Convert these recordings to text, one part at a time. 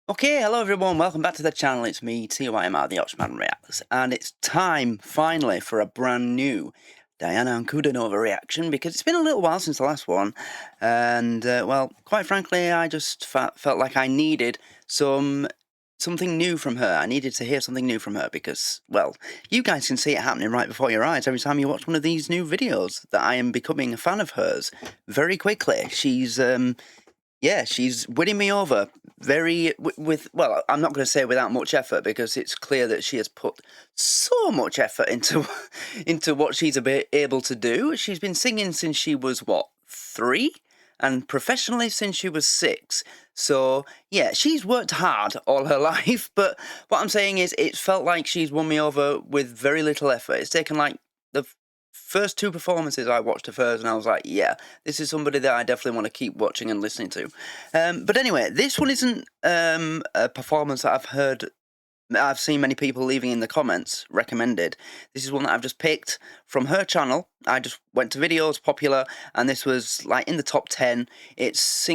Okay, hello everyone, welcome back to the channel. It's me, TYMR, the Oxman Reacts, and it's time, finally, for a brand new Diana Ankudinova reaction, because it's been a little while since the last one, and, well, quite frankly, I just felt like I needed something new from her. I needed to hear something new from her, because, well, you guys can see it happening right before your eyes every time you watch one of these new videos, that I am becoming a fan of hers very quickly. Yeah, she's winning me over well, I'm not going to say without much effort, because it's clear that she has put so much effort into into what she's able to do. She's been singing since she was, what, 3? And professionally since she was 6. So, yeah, she's worked hard all her life, but what I'm saying is it felt like she's won me over with very little effort. It's taken, like, the first 2 performances I watched of hers, and I was like, yeah, this is somebody that I definitely want to keep watching and listening to. But anyway, this one isn't a performance that I've seen many people leaving in the comments recommended. This is one that I've just picked from her channel. I just went to videos, popular, and this was like in the top 10. It's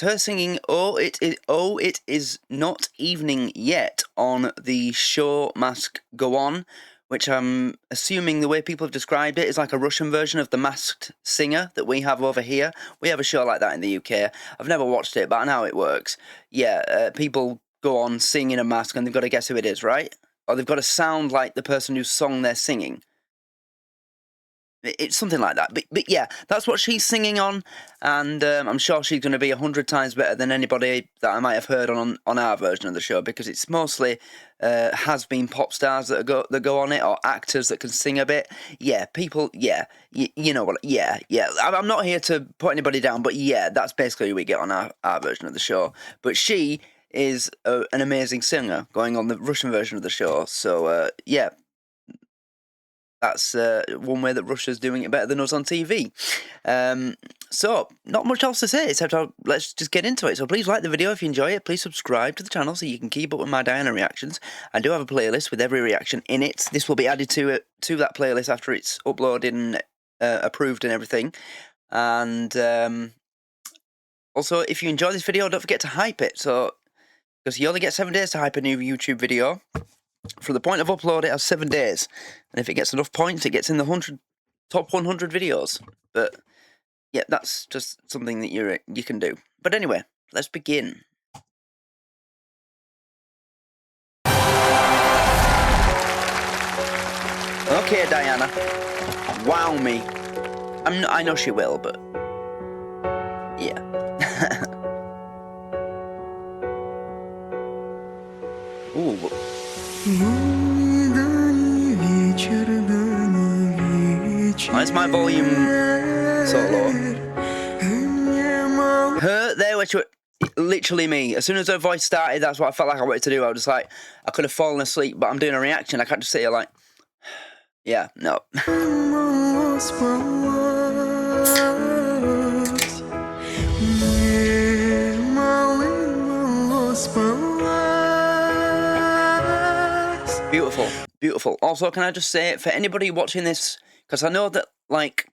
her singing "Oh It Is Not Evening Yet" on the show Mask Go On, which I'm assuming the way people have described it is like a Russian version of The Masked Singer that we have over here. We have a show like that in the UK. I've never watched it, but I know how it works. Yeah, people go on, sing in a mask, and they've got to guess who it is, right? Or they've got to sound like the person whose song they're singing. It's something like that. But yeah, that's what she's singing on, and I'm sure she's going to be 100 times better than anybody that I might have heard on our version of the show, because it's mostly has-been pop stars that go on it, or actors that can sing a bit. Yeah, people, yeah, you know what, yeah. I'm not here to put anybody down, but yeah, that's basically who we get on our version of the show. But she is an amazing singer going on the Russian version of the show, so yeah. That's one way that Russia's doing it better than us on TV. So, not much else to say, except let's just get into it. So please like the video if you enjoy it. Please subscribe to the channel so you can keep up with my Diana reactions. I do have a playlist with every reaction in it. This will be added to that playlist after it's uploaded and approved and everything. And also, if you enjoy this video, don't forget to hype it. So, because you only get 7 days to hype a new YouTube video. From the point of upload, it has 7 days, and if it gets enough points, it gets in the top 100 videos. But yeah, that's just something that you can do. But anyway, let's begin. Okay, Diana, wow me. I know she will, but yeah. Ooh. Why is my volume so low? Her there, which were literally me. As soon as her voice started, that's what I felt like I wanted to do. I was just like, I could have fallen asleep, but I'm doing a reaction. I can't just sit here like, yeah, no. Beautiful, beautiful. Also, can I just say, for anybody watching this, because I know that, like,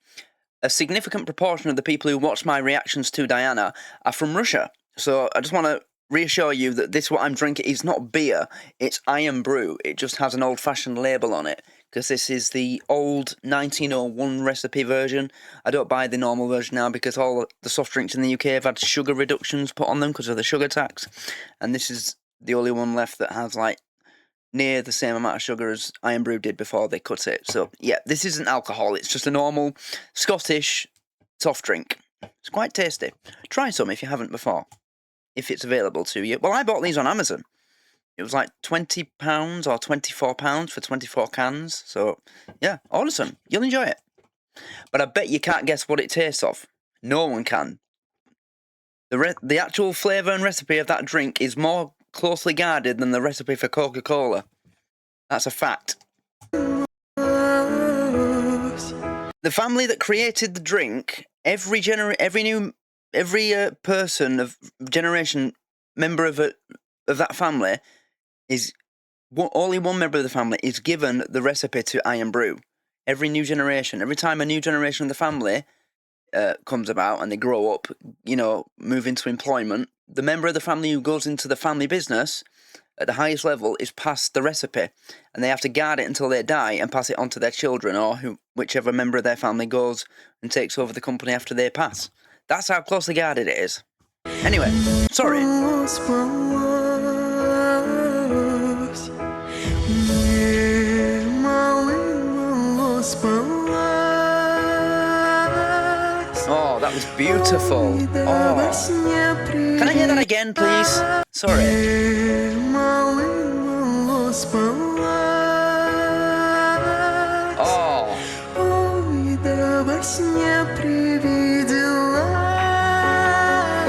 a significant proportion of the people who watch my reactions to Diana are from Russia. So I just want to reassure you that what I'm drinking is not beer, it's Iron Brew. It just has an old-fashioned label on it, because this is the old 1901 recipe version. I don't buy the normal version now, because all the soft drinks in the UK have had sugar reductions put on them because of the sugar tax. And this is the only one left that has, like, near the same amount of sugar as Iron Brew did before they cut it. So, yeah, this isn't alcohol. It's just a normal Scottish soft drink. It's quite tasty. Try some if you haven't before, if it's available to you. Well, I bought these on Amazon. It was like £20 or £24 for 24 cans. So, yeah, order some. You'll enjoy it. But I bet you can't guess what it tastes of. No one can. The actual flavour and recipe of that drink is more closely guarded than the recipe for Coca-Cola. That's a fact. The family that created the drink, every person of generation member of that family is only one member of the family is given the recipe to Iron Brew. Every new generation, every time a new generation of the family comes about and they grow up, you know, move into employment, the member of the family who goes into the family business at the highest level is passed the recipe, and they have to guard it until they die and pass it on to their children, or whichever member of their family goes and takes over the company after they pass. That's how closely guarded it is. Anyway, sorry. Oh, that was beautiful. Oh. Can I hear that again, please? Sorry. Oh. I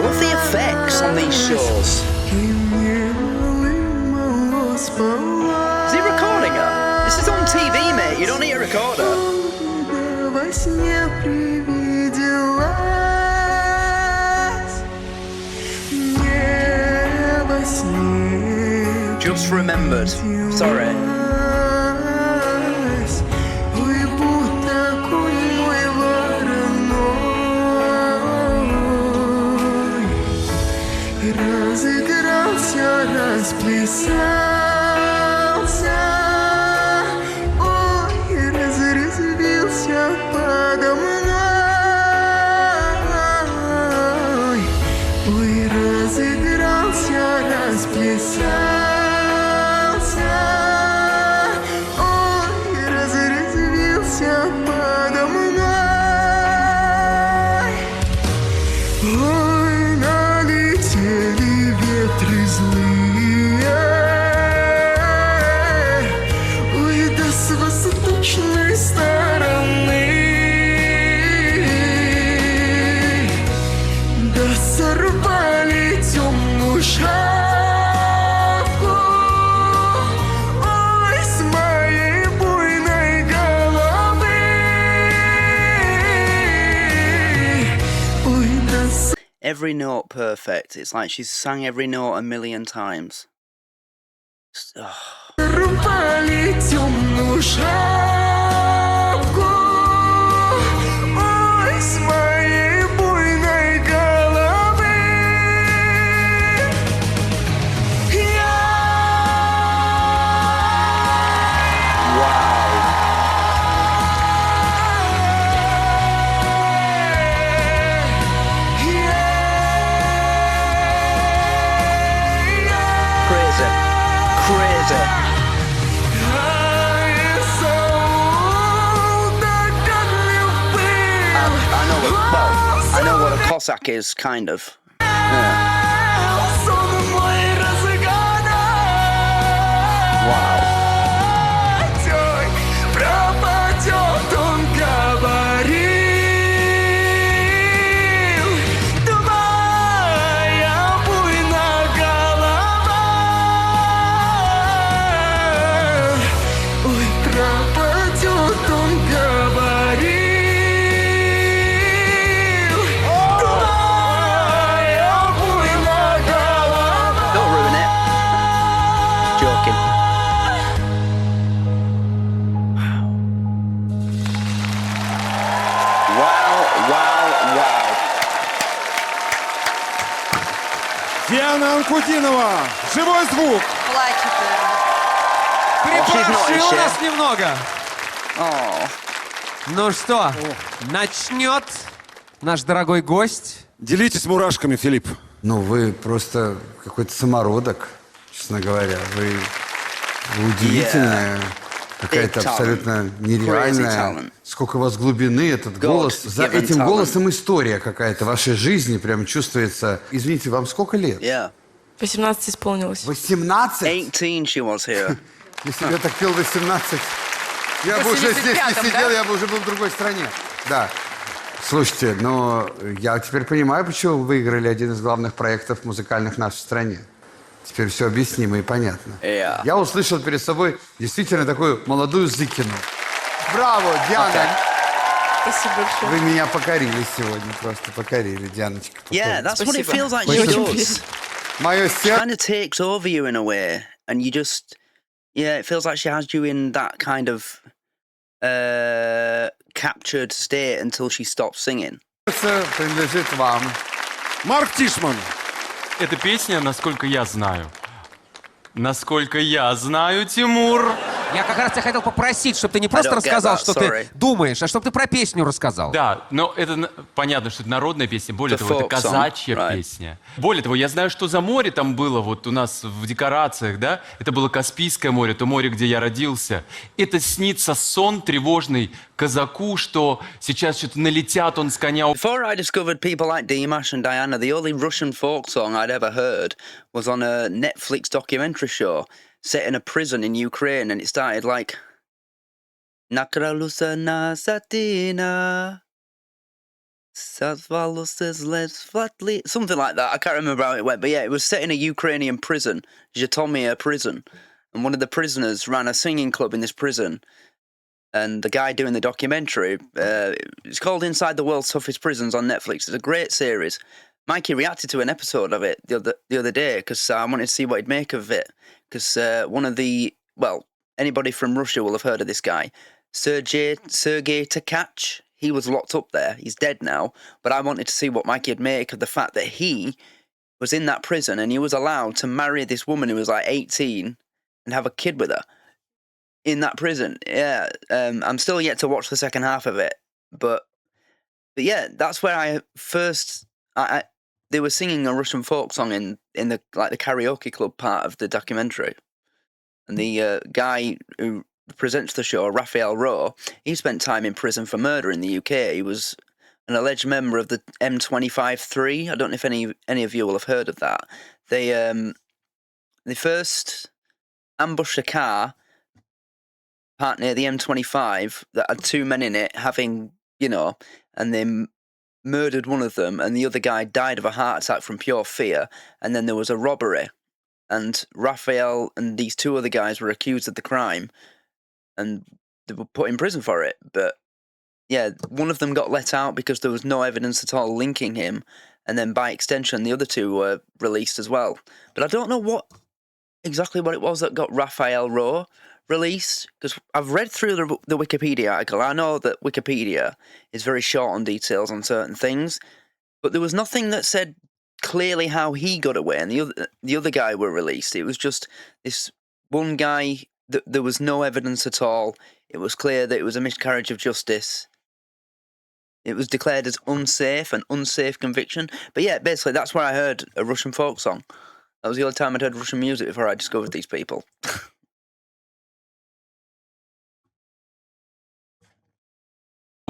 love the effects on these shows. Is he recording her? This is on TV, mate. You don't need a recorder. Just remembered. Sorry. Every note perfect. It's like she's sang every note a million times. Oh. Crazy. I know what a Cossack is, kind of. Yeah. Wow. Диана Анкудинова, живой звук. Плачет. Припрошил нас немного. Oh. Ну что, начнет наш дорогой гость. Делитесь мурашками, Филипп. Ну, вы просто какой-то самородок, честно говоря. Вы удивительная, какая-то абсолютно нереальная. Сколько у вас глубины, этот голос. За этим голосом история какая-то вашей жизни прям чувствуется. Извините, вам сколько лет? 18 исполнилось. 18? 18 she was here. Если бы я так пел 18, я бы уже здесь не сидел, я бы уже был в другой стране. Да. Слушайте, но я теперь понимаю, почему вы выиграли один из главных проектов музыкальных в нашей стране. Теперь все объяснимо и понятно. Я услышал перед собой действительно такую молодую Зыкину. Браво, Диана! Спасибо большое. Вы меня покорили сегодня, просто покорили, Дианочка. Yeah, that's what it feels like she does. Мое сердце kind of takes over you in a way, and you just, yeah, it feels like she has you in that kind of captured state until she stops singing. принадлежит вам. Марк Тишман. Эта песня, насколько я знаю. Насколько я знаю, Тимур. Я как раз тебя хотел попросить, чтобы ты не I просто don't get рассказал, that, что sorry. ты думаешь, а чтобы ты про песню рассказал. Да, но это понятно, что это народная песня. Более The того, это folk song, казачья right. песня. Более того, я знаю, что за море там было вот у нас в декорациях, да? Это было Каспийское море, то море, где я родился. Это снится сон тревожный казаку, что сейчас что-то налетят, он с коня. Before I discovered people like Dimash and Diana, the only Russian folk song I'd ever heard was on a Netflix documentary show set in a prison in Ukraine, and it started like Nakralusa na satina, Sazvalusa flatly, something like that. I can't remember how it went, but yeah, it was set in a Ukrainian prison, Zhytomyr prison, and one of the prisoners ran a singing club in this prison. And the guy doing the documentary, it's called Inside the World's Toughest Prisons on Netflix. It's a great series. Mikey reacted to an episode of it the other day because I wanted to see what he'd make of it. Because anybody from Russia will have heard of this guy, Sergei Tkach. He was locked up there. He's dead now. But I wanted to see what Mikey would make of the fact that he was in that prison and he was allowed to marry this woman who was like 18 and have a kid with her. In that prison, yeah. I'm still yet to watch the second half of it, but yeah, that's where I first. They were singing a Russian folk song in the karaoke club part of the documentary, and the guy who presents the show, Raphael Rowe, he spent time in prison for murder in the UK. He was an alleged member of the M25-3. I don't know if any of you will have heard of that. They first ambushed a car parked near the M25 that had two men in it having, and they murdered one of them, and the other guy died of a heart attack from pure fear. And then there was a robbery, and Raphael and these two other guys were accused of the crime, and they were put in prison for it. But yeah, one of them got let out because there was no evidence at all linking him, and then by extension, the other two were released as well. But I don't know exactly what it was that got Raphael Rowe released, because I've read through the Wikipedia article. I know that Wikipedia is very short on details on certain things, but there was nothing that said clearly how he got away and the other guy were released. It was just this one guy. There was no evidence at all. It was clear that it was a miscarriage of justice. It was declared as an unsafe conviction. But yeah, basically that's where I heard a Russian folk song. That was the only time I'd heard Russian music before I discovered these people.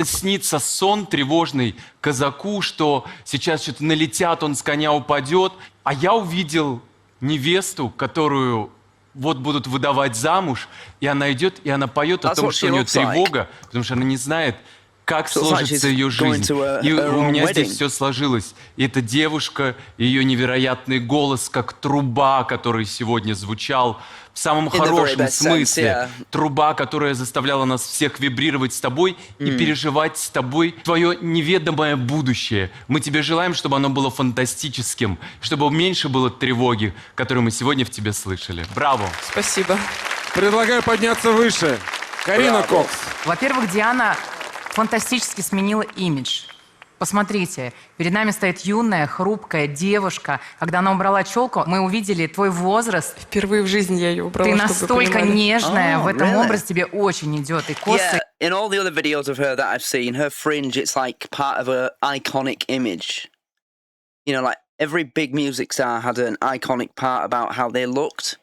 Снится сон тревожный казаку, что сейчас что-то налетят, он с коня упадет. А я увидел невесту, которую вот будут выдавать замуж, и она идет, и она поет о том, что у нее тревога, потому что она не знает, как сложится ее жизнь. И у меня здесь все сложилось. И эта девушка, ее невероятный голос, как труба, который сегодня звучал, в самом хорошем смысле. Труба, которая заставляла нас всех вибрировать с тобой и переживать с тобой твое неведомое будущее. Мы тебе желаем, чтобы оно было фантастическим, чтобы меньше было тревоги, которую мы сегодня в тебе слышали. Браво! Спасибо. Предлагаю подняться выше. Карина Кокс. Во-первых, Диана фантастически сменила имидж. Посмотрите, перед нами стоит юная, хрупкая девушка. Когда она убрала челку, мы увидели твой возраст. Впервые в жизни я ее убрала, Ты чтобы вы настолько понимали. нежная, в этом really? образе тебе очень идет. И косы. Yeah, in all the other videos of her that I've seen, her fringe, it's like part of an iconic image. Like every big music star had an iconic part about how they looked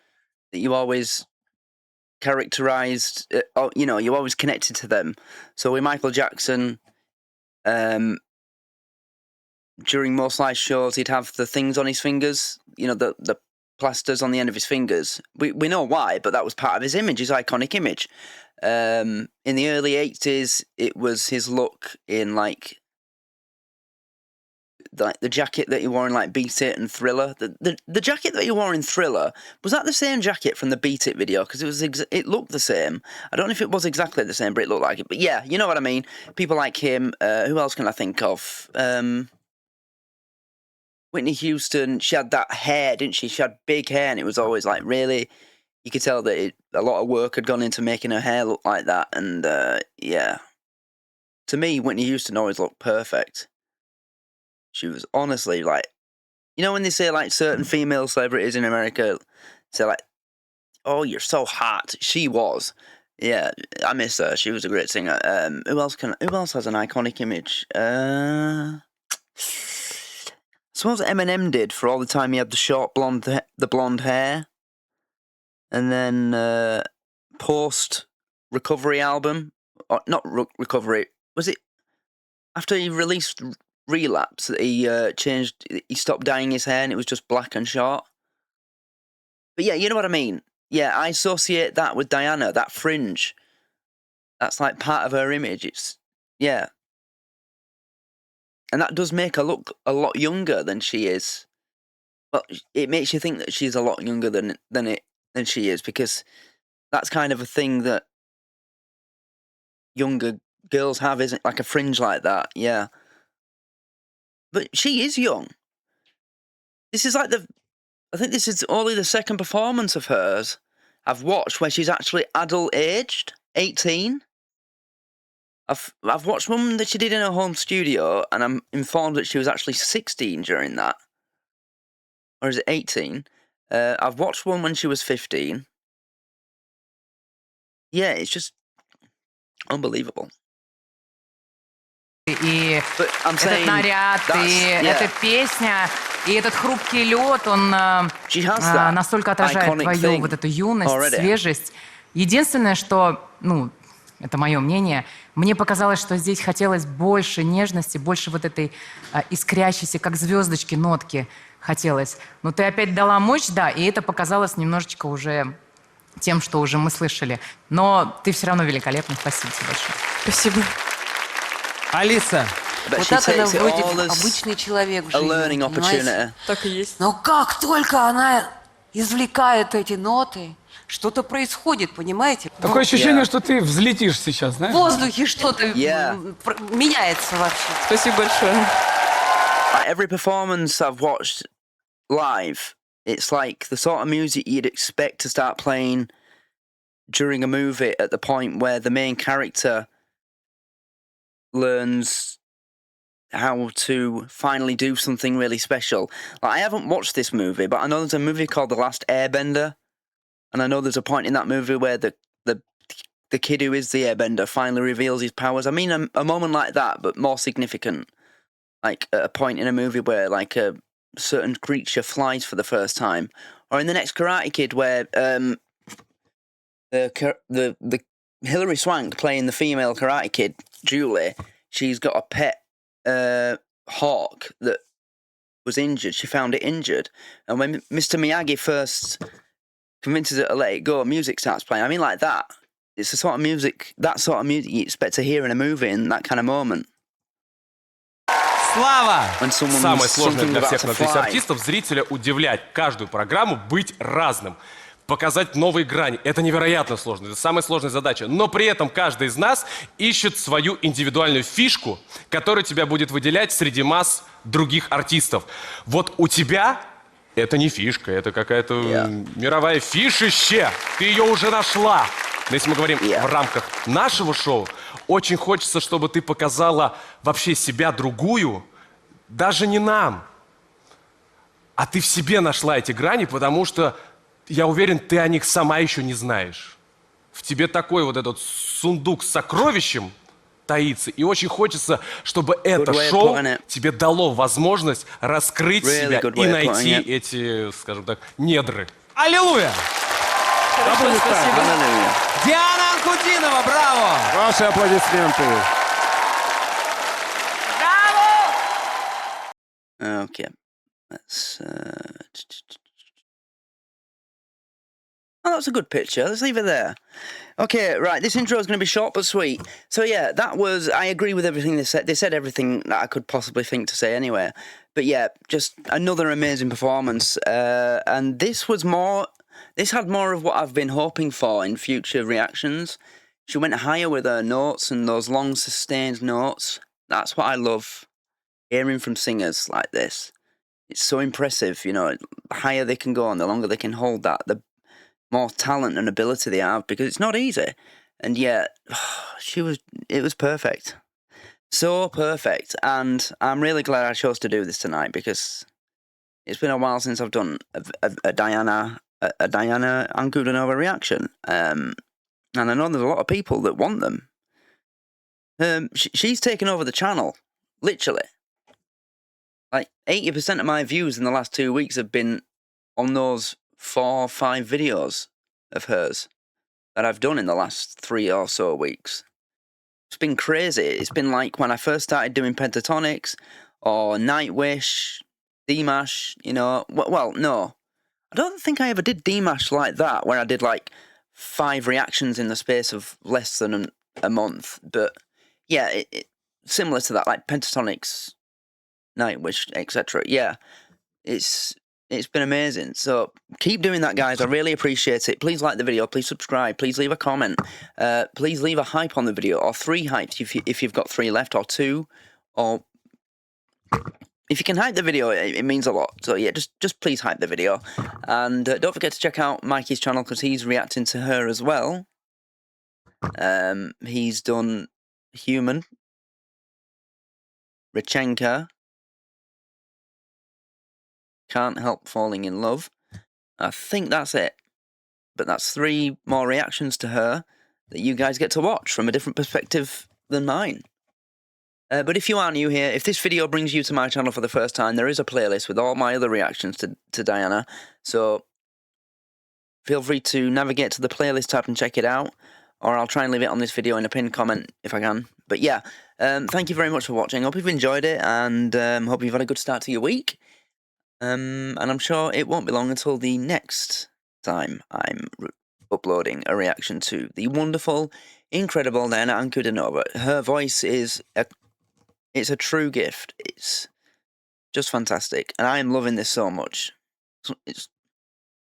that you always characterized, you always connected to them. So with Michael Jackson, during most live shows, he'd have the things on his fingers, the plasters on the end of his fingers. We know why, but that was part of his image, his iconic image. In the early 80s, it was his look in like the jacket that he wore in like Beat It and Thriller. The jacket that he wore in Thriller, was that the same jacket from the Beat It video? Because it looked the same. I don't know if it was exactly the same, but it looked like it. But yeah, you know what I mean. People like him. Who else can I think of? Whitney Houston. She had that hair, didn't she? She had big hair, and it was always like really. You could tell that a lot of work had gone into making her hair look like that. And yeah, to me, Whitney Houston always looked perfect. She was honestly like, You know when they say like certain female celebrities in America say like, "Oh, you're so hot." She was. Yeah, I miss her. She was a great singer. Who else has an iconic image? I suppose Eminem did for all the time he had the blonde hair, and then post recovery album, or not recovery. Was it after he released Relapse that he stopped dyeing his hair and it was just black and short? But yeah, you know what I mean. Yeah, I associate that with Diana, that fringe. That's like part of her image. Yeah. And that does make her look a lot younger than she is. Well, it makes you think that she's a lot younger than she is, because that's kind of a thing that younger girls have, isn't like a fringe like that, yeah. But she is young. This is like I think this is only the second performance of hers I've watched where she's actually adult-aged, 18. I've watched one that she did in her home studio, and I'm informed that she was actually 16 during that. Or is it 18? I've watched one when she was 15. Yeah, it's just unbelievable. И But I'm этот saying наряд, и эта песня, и этот хрупкий лед, он She has that настолько отражает iconic твою thing вот эту юность, already. свежесть. Единственное, что, ну, это мое мнение, мне показалось, что здесь хотелось больше нежности, больше вот этой искрящейся, как звездочки, нотки хотелось. Но ты опять дала мощь, да, и это показалось немножечко уже тем, что уже мы слышали. Но ты все равно великолепна. Спасибо тебе большое. Спасибо. Алиса, But Вот she так она takes it вроде all as обычный человек в a жизни, learning понимаете? opportunity. Так и есть. Но как только она извлекает эти ноты, что-то происходит, понимаете? Такое ощущение, Yeah. что ты взлетишь сейчас, В знаешь? воздухе что-то Yeah. меняется вообще. Спасибо большое. Like every performance I've watched live, it's like the sort of music you'd expect to start playing during a movie at the point where the main character learns how to finally do something really special. Like, I haven't watched this movie, but I know there's a movie called The Last Airbender, and I know there's a point in that movie where the kid who is the airbender finally reveals his powers. I mean, a moment like that, but more significant. Like at a point in a movie where like a certain creature flies for the first time, or in the next Karate Kid where the Hilary Swank playing the female Karate Kid, Julie, she's got a pet hawk that was injured. She found it injured, and when Mr. Miyagi first convinces her to let it go, music starts playing. I mean, like that. It's the sort of music, that sort of music you expect to hear in a movie in that kind of moment. Слава! When someone's Самое сложное something для about всех to нас здесь fly. артистов — зрителя удивлять, каждую программу быть разным, показать новые грани. Это невероятно сложно, это самая сложная задача. Но при этом каждый из нас ищет свою индивидуальную фишку, которая тебя будет выделять среди масс других артистов. Вот у тебя это не фишка, это какая-то мировая фишище. Ты ее уже нашла. Но если мы говорим в рамках нашего шоу, очень хочется, чтобы ты показала вообще себя другую, даже не нам, а ты в себе нашла эти грани, потому что, я уверен, ты о них сама еще не знаешь. В тебе такой вот этот сундук с сокровищем таится, и очень хочется, чтобы это шоу тебе дало возможность раскрыть себя и найти эти, скажем так, недры. Аллилуйя! Hallelujah. Диана Анкудинова, браво! Ваши аплодисменты. Okay, let's. Oh, that's a good picture. Let's leave it there. Okay, right. This intro is going to be short but sweet. So yeah, that was. I agree with everything they said. They said everything that I could possibly think to say anyway. But yeah, just another amazing performance. And this was more. This had more of what I've been hoping for in future reactions. She went higher with her notes and those long sustained notes. That's what I love hearing from singers like this. It's so impressive, you know. The higher they can go and the longer they can hold that, the more talent and ability they have, because it's not easy. And yet, it was perfect. So perfect. And I'm really glad I chose to do this tonight, because it's been a while since I've done a Diana Ankudinova reaction. And I know there's a lot of people that want them. She's taken over the channel, literally. Like 80% of my views in the last 2 weeks have been on those 4 or 5 videos of hers that I've done in the last 3 or so weeks. It's been crazy. It's been like when I first started doing pentatonics or Nightwish, Dimash, you know. Well, no. I don't think I ever did Dimash like that, where I did like 5 reactions in the space of less than a month. But yeah, similar to that, like pentatonics, Nightwish, etc. Yeah, it's been amazing. So keep doing that, guys. I really appreciate it. Please like the video. Please subscribe. Please leave a comment. Please leave a hype on the video, or 3 hypes if you've got 3 left, or 2, or if you can hype the video, it means a lot. So yeah, just please hype the video, and don't forget to check out Mikey's channel because he's reacting to her as well. He's done Human, Richenka, Can't Help Falling in Love. I think that's it. But that's 3 more reactions to her that you guys get to watch from a different perspective than mine. But if you are new here, if this video brings you to my channel for the first time, there is a playlist with all my other reactions to Diana. So feel free to navigate to the playlist tab and check it out. Or I'll try and leave it on this video in a pinned comment if I can. But yeah, thank you very much for watching. Hope you've enjoyed it, and hope you've had a good start to your week. And I'm sure it won't be long until the next time I'm uploading a reaction to the wonderful, incredible Diana Ankudinova. Her voice is it's a true gift. It's just fantastic, and I am loving this so much. It's,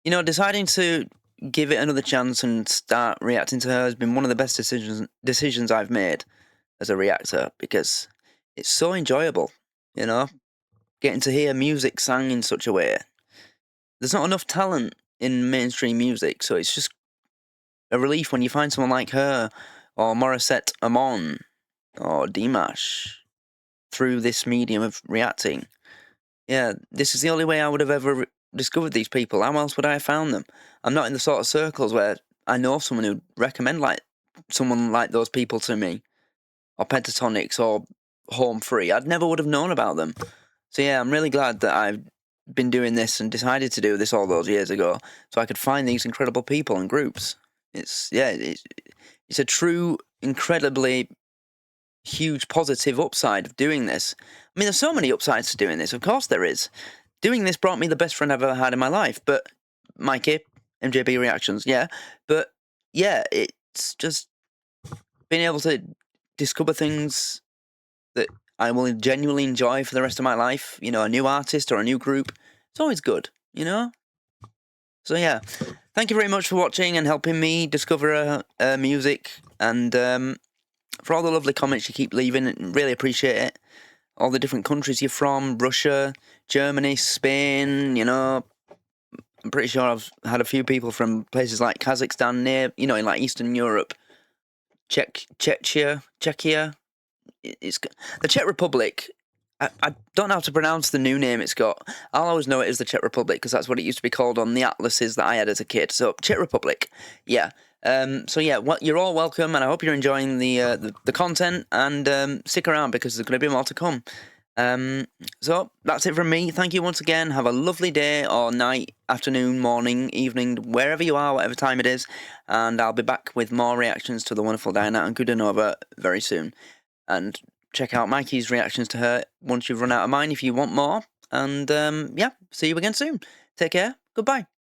you know, deciding to give it another chance and start reacting to her has been one of the best decisions I've made as a reactor, because it's so enjoyable, you know, getting to hear music sung in such a way. There's not enough talent in mainstream music, so it's just a relief when you find someone like her, or Morissette Amon, or Dimash, through this medium of reacting. Yeah, this is the only way I would have ever discovered these people. How else would I have found them? I'm not in the sort of circles where I know someone who'd recommend like someone like those people to me, or pentatonics, or home free. I'd never would have known about them. So yeah, I'm really glad that I've been doing this and decided to do this all those years ago, so I could find these incredible people and groups. It's a true, incredibly huge positive upside of doing this. I mean, there's so many upsides to doing this. Of course there is. Doing this brought me the best friend I've ever had in my life. But Mikey, MJB Reactions, yeah. But yeah, it's just being able to discover things that I will genuinely enjoy for the rest of my life. You know, a new artist or a new group. It's always good, you know? So yeah, thank you very much for watching and helping me discover music, and for all the lovely comments you keep leaving. Really appreciate it. All the different countries you're from, Russia, Germany, Spain, you know. I'm pretty sure I've had a few people from places like Kazakhstan, near, you know, in like Eastern Europe. Czechia. It's the Czech Republic. I don't know how to pronounce the new name it's got. I'll always know it as the Czech Republic because that's what it used to be called on the atlases that I had as a kid. So Czech Republic, yeah. So yeah, you're all welcome, and I hope you're enjoying the content, and stick around because there's going to be more to come. So that's it from me. Thank you once again. Have a lovely day, or night, afternoon, morning, evening, wherever you are, whatever time it is, and I'll be back with more reactions to the wonderful Diana Ankudinova very soon. And check out Mikey's reactions to her once you've run out of mine if you want more. And yeah, see you again soon. Take care. Goodbye.